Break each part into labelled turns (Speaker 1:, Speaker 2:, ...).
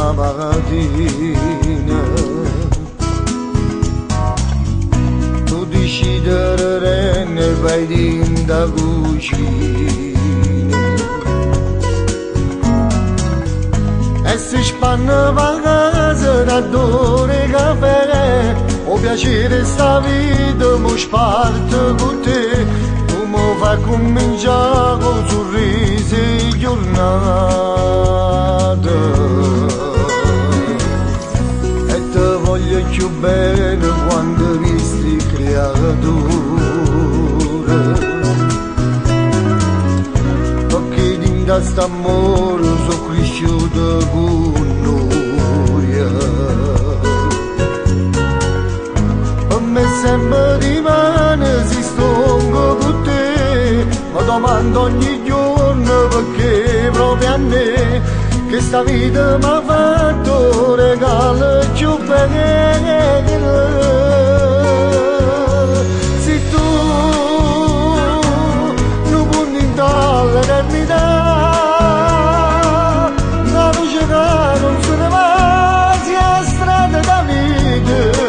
Speaker 1: l'ultima mattina. Tu decidere ne vai in da cucina e si spanna la casa da dove caffè. O piacere sta vita mi sparte con te, tu mi fai cominciare con sorrisi giornate e te voglio più bene quando visti creature, perché in questo amore sono cresciuto con noia. Me sembra rimane si stongo con te, ma domando ogni giorno perché proprio a me che sta vita mi ha fatto regalo più bello. Se tu non puoi entrare l'eternità, la luce che non se ne va sia strada da vita.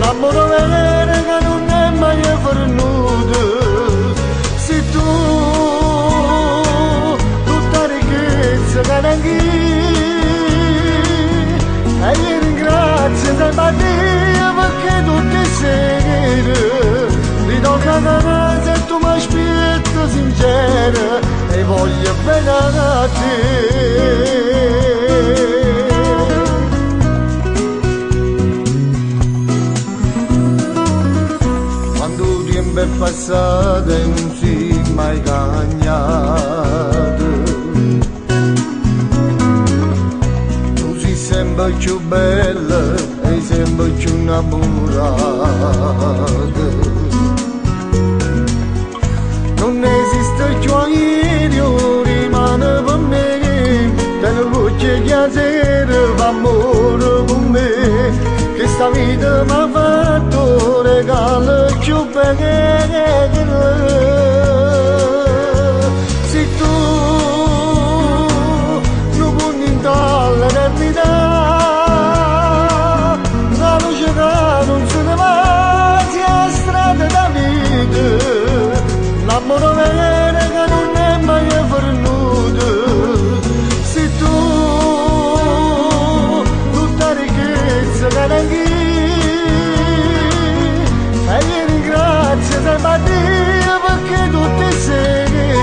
Speaker 1: L'amore vero che non è mai venuto, se tu tutta ricchezza che neanche e io ringrazio sempre a Dio perché tutte sere ritorna da me se tu mi aspetti sincera e voglio bene a te. È passata e non si è mai cagnato, tu sei sempre più bella e sempre più innamorata. Non esiste più aereo, rimane per me, te ne voce che a sera fa amore con me, che sta vita mi ha fatto regalo più bello. Se tu non puoi entrare l'eternità, la luce che non se ne va sia strada da vita. L'amore vero che non è mai venuto, se tu tutta ricchezza che neanche e io ringrazio sempre a Dio perché tutte sere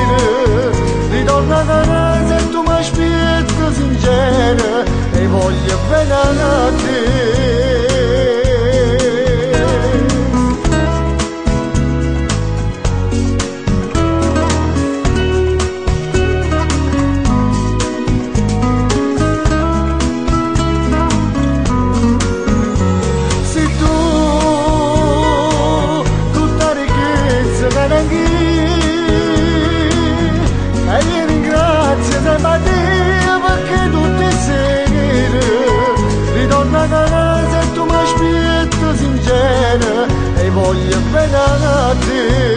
Speaker 1: ritorna da me se tu mi aspetti sincera e voglio bene a te. E io ringrazio sempre a Dio perché tutte sere ritorna da me se tu mi aspetti sincera e voglio bene a te.